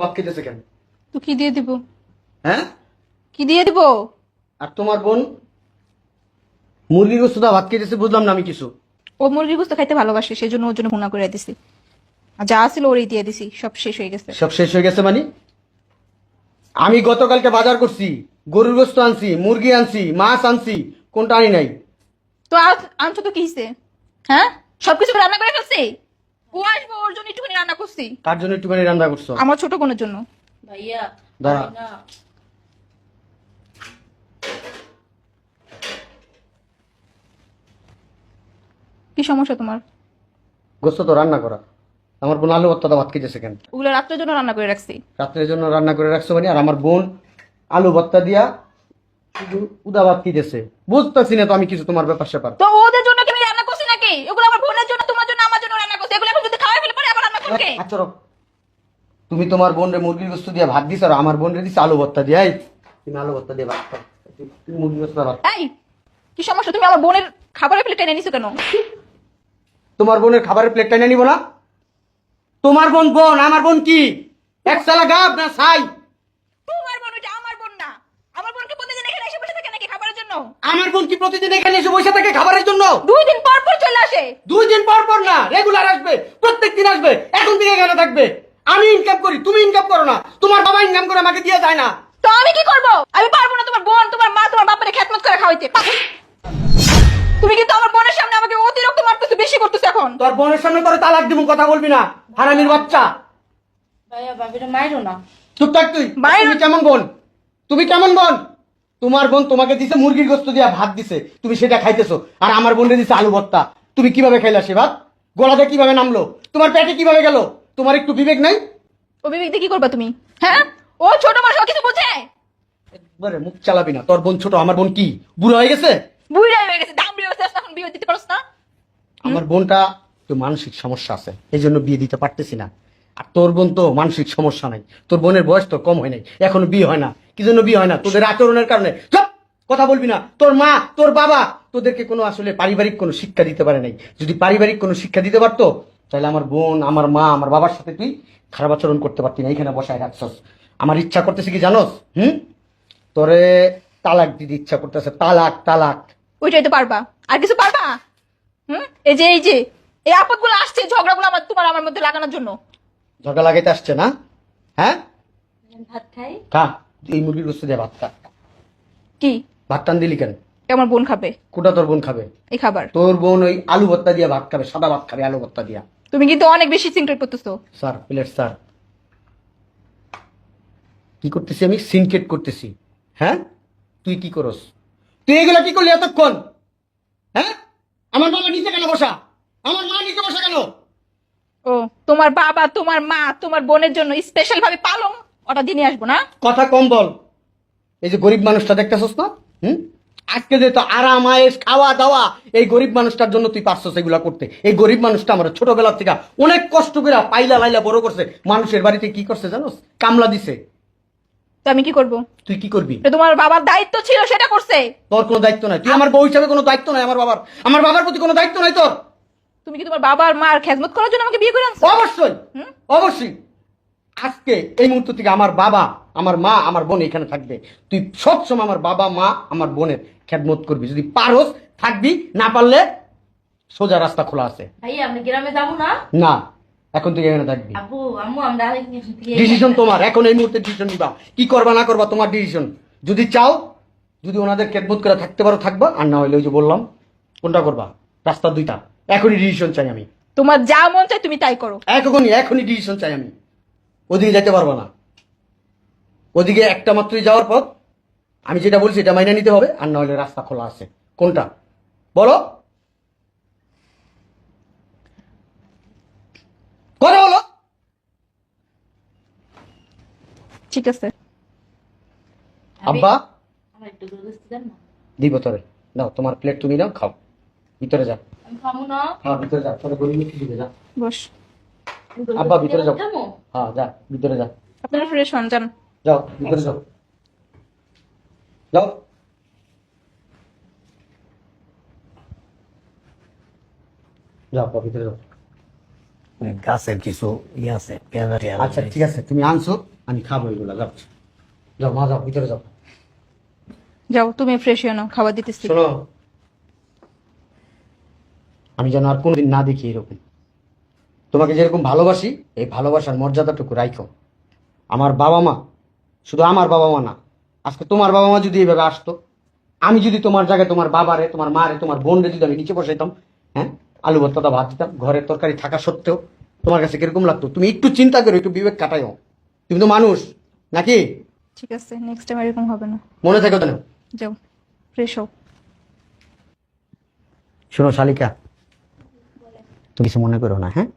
ভাত খেতেছে কেন? তো কি দিয়ে দিব? হ্যাঁ, কি দিয়ে দিব? আর তোমার বোন মুরগির গোস্ত দা ভাত খেতেছে, বুঝলাম না আমি কিছু। ও মুরগির গোস্ত খাইতে ভালোবাসে, সেজন্য ওর জন্য ভুনা করে দিছি। আর যা ছিল ওরই দিয়ে দিছি, সব শেষ হয়ে গেছে। সব শেষ হয়ে গেছে মানে? আমি গতকালকে বাজার করছি, গরুর গোস্ত আনছি, মুরগি আনছি, মাছ আনছি, কোনটা আনি নাই? তো আনছো তো কি হইছে? হ্যাঁ, সবকিছু রান্না করে ফেলছি। ও আসবো, ওর জন্য একটুখানি রান্না করছি। তার জন্য একটুখানি রান্না করছো? আমার ছোট বোনের জন্য। ভাইয়া দাঁড়া। না কি সমস্যা তোমার? গোস্ত তো রান্না করা, আমার বোন আলু ভর্তা দা ভাত খেতেছে কেন? ওগুলো রাত্রের জন্য রান্না করে রাখছি। রাত্রের জন্য রান্না করে রাখছো মানে? আর আমার বোন আলু ভর্তা দিয়া শুধু উদা ভাত খেতেছে, বুঝতেছি না তো আমি কিছু তোমার ব্যাপার স্যাপার। তো ওদের জন্য কি আমি রান্না করছি নাকি? ওগুলো আমার বোনের জন্য, তোমার জন্য, আমার জন্য রান্না করছি। এগুলো এখন যদি খাওয়াই ফেলে পরে আবার রান্না করবে কে? আচ্ছা, তুমি তোমার বোন রে মুরগির গোস্ত দিয়ে ভাত দিছ, আর আমার বোন রে দিছ আলু ভর্তা দিয়ে। এই, তুমি আলু ভর্তা দিয়ে ভাত খাও, তুমি মুরগির গোস্ত দিয়ে ভাত খাও। এই, কি সমস্যা? তুমি আমার বোনের খাবারের প্লেট টেনে নিছো কেন? তোমার বোনের খাবারের প্লেটটা এনে নিব না? তোমার বোন বোন, আমার বোন কি এক সালা গাব না ছাই? তোমার বোন ওইটা, আমার বোন না। আমার বোনকে প্রতিদিন এখানে এসে বসে থাকে নাকি খাবারের জন্য? আমার বোন কি প্রতিদিন এখানে এসে বসে থাকে খাবারের জন্য? 2 দিন পর পর চলে আসে। 2 দিন পর পর না, রেগুলার আসবে, প্রত্যেক দিন আসবে। এখন থেকে এখানে থাকবে। আমি ইনকাম করি, তুমি ইনকাম করো না। তোমার বাবা ইনকাম করে আমাকে দিয়ে যায় না। তো আমি কি করব? আমি পারবো না তোমার বোন, তোমার মা, তোমার বাপের খেদমত করে খাওয়াইতে। তুমি কিন্তু আমার বোনের সামনে আমাকে অতিরিক্ত মারতেছো, বেশি করতেছো এখন। তোর বোনের সামনে তোরে তালাক দিব, কথা বলবি না, হারামির বাচ্চা। ভাইয়া ভাবিরে মাইরো না। চুপ থাক তুই। বাইরে- তুমি কেমন বোন? তুমি কেমন বোন? তোমার বোন তোমাকে দিছে মুরগির গোস্ত দিয়া ভাত দিছে, তুমি সেটা খাইতেছো। আর আমার বোনরে দিছে আলু ভর্তা। তুমি কিভাবে খাইলা সে ভাত? গলাতে কিভাবে নামলো? তোমার পেটে কিভাবে গেল? তোমার একটু বিবেক নাই? ও বিবেক দিয়ে কি করবা তুমি? হ্যাঁ, ও ছোট মানুষ, ও কিছু বোঝে? একবারে মুখ চালাবি না। তোর বোন ছোট, আমার বোন কি বুড়ো হয়ে গেছে? বুড়া হয়ে গেছে, দামড়ি হয়ে গেছে, এখন বিয়ে দিতে পারছ না? আমার বোনটা তো মানসিক সমস্যা আছে, এই জন্য বিয়ে দিতে পারতেছি না। আর তোর বোন তো মানসিক সমস্যা নাই, তোর বোনের বয়স তো কম হয় নাই, এখনো বিয়ে হয় না। কি জন্য বিয়ে হয় না? তোদের আচরণের কারণে। চুপ! কথা বলবি না। তোর মা, তোর বাবা তোদেরকে কোনো আসলে পারিবারিক কোনো শিক্ষা দিতে পারে নাই। যদি পারিবারিক কোনো শিক্ষা দিতে পারতো, তাহলে আমার বোন, আমার মা, আমার বাবার সাথে তুই খারাপ আচরণ করতে পারতি না। এইখানে বসায় রাখছস। আমার ইচ্ছা করতেছে কি জানোস? তোরে তালাক দিতে ইচ্ছা করতেছে। তালাক, তালাক। ওইটাই তো পারবা, আর কিছু পারবা? এই যে এই আপদগুলো আসছে, ঝগড়াগুলো আমার তোমার আমার মধ্যে লাগানোর জন্য। ঝগড়া লাগাইতে আসছে না? হ্যাঁ, ভাত খাই। খা। এই মুরগির গোস্ত দিয়ে ভাত খা। কি? ভাত টান দিলি কেন? আমার বোন খাবে কোটা তোর বোন খাবে? এই খাবার। তোর বোন ওই আলু ভর্তা দিয়ে ভাত খাবে, সাদা ভাত খাবে আলু ভর্তা দিয়া। তুমি কিন্তু অনেক বেশি সিনক্রেট করতেছো। Sir, plate sir. কি করতেছি আমি? সিনকেট করতেছি। হ্যাঁ, তুই কি করস? তুই এগুলো কি করলি এতক্ষণ? হ্যাঁ, আমার বাবা নিচে কেন বসা? আমার মা নিচে বসা কেন? ও, তোমার বাবা, তোমার মা, তোমার বোনের জন্য স্পেশাল ভাবে পালং ওটা দিয়ে নিয়ে আসবো না? কথা কম বল। এই যে গরিব মানুষটা দেখতেছস না? আজকে যে তো আরাম আয়েস খাওয়া দাওয়া, এই গরিব মানুষটার জন্য তুই পারছস এগুলা করতে। এই গরিব মানুষটা আমার ছোটবেলা থেকে অনেক কষ্ট করে পাইলা লাইলা বড় করছে। মানুষের বাড়িতে কি করছে জানোস? কামলা দিছে। তো আমি কি করব? তুই কি করবি? এটা তোমার বাবার দায়িত্ব ছিল, সেটা করছে। তোর কোনো দায়িত্ব নাই। তুই আমার বউ হিসাবে কোনো দায়িত্ব নাই। আমার বাবার প্রতি কোনো দায়িত্ব নাই তোর। তুমি কি তোমার বাবার মার খেদমত করার জন্য আমাকে বিয়ে করে আনছো? অবশ্যই, অবশ্যই। আজকে এই মুহূর্ত থেকে আমার বাবা, আমার মা, আমার বোন এখানে থাকবে। তুই সবসময় আমার বাবা, মা, আমার বোনের খেদমত করবি। যদি পারোস থাকবি, না পারলে সোজা রাস্তা খোলা আছে। ভাইয়া আমরা গ্রামে যাবো না? না, এখন তুই এখানে থাকবি। আব্বু আম্মু আমরা আরেকদিন থেকে ডিসিশন তোমার। এখন এই মুহূর্তে ডিসিশন নিবা, কি করবা না করবা তোমার ডিসিশন। যদি চাও, যদি ওনাদের খেদমত করে থাকতে পারো থাকবা, আর না হলে ওই যে বললাম কোনটা করবা, রাস্তা দুইটা। এখনই ডিসিশন চাই আমি। তোমার যা মন চায় তুমি তাই করো। এখনই ডিসিশন চাই আমি। ওদিকে যেতে পারবো না। ওদিকে একটা মাত্রই যাওয়ার পথ। আমি যেটা বলছি এটা মাইনে নিতে হবে, আর না হলে রাস্তা খোলা আছে। কোনটা বলো? কথা বলো। ঠিক আছে। আব্বা, আমার একটু দুধ দেন না। দিব তোরে। নাও তোমার প্লেট তুমি নাও, খাও। ভিতরে যা। আমি খাবো না। হ্যাঁ, ভিতরে যা। তোরে গরিব মিষ্টি দিবে, যা। বস। আব্বা ভিতরে যাও। হ্যাঁ, যা ভিতরে যা। আপনারা ফ্রেশ হন, যান। যাও ভিতরে যাও। যাও। যাও আব্বা, ভিতরে যাও। গাছের কিছু ইয়ে আছে পেয়ারা টেয়ারা আচ্ছা ঠিক আছে, তুমি আনছো, আমি খাবো এগুলা। যাও যাও মা, যাও ভিতরে যাও। যাও তুমি ফ্রেশ হয়ে নাও, খাবার দিতেছি। শোনো, আমি যেন আর কোনোদিন না দেখি এরকম। তোমাকে যেরকম ভালোবাসি, এই ভালোবাসার মর্যাদাটুকু রাখো। আমার বাবা মা, শুধু আমার বাবা মা না, আজকে তোমার বাবা মা যদি এইভাবে আসতো, আমি যদি তোমার জায়গায় তোমার বাবারে, তোমার মারে, তোমার বোনরে যদি আমি নিচে বসাইতাম, হ্যাঁ, আলু ভর্তাটা ভাত দিতাম, ঘরের তরকারি থাকা সত্ত্বেও তোমার কাছে কিরকম লাগতো? তুমি একটু চিন্তা করো, একটু বিবেক কাটাইও। তুমি তো মানুষ নাকি? ঠিক আছে, নেক্সট টাইম এরকম হবে না। মনে থেকো যেন। যাও ফ্রেশ হও। শোনো শালিকা, তুমি কিছু মনে করো না, হ্যাঁ?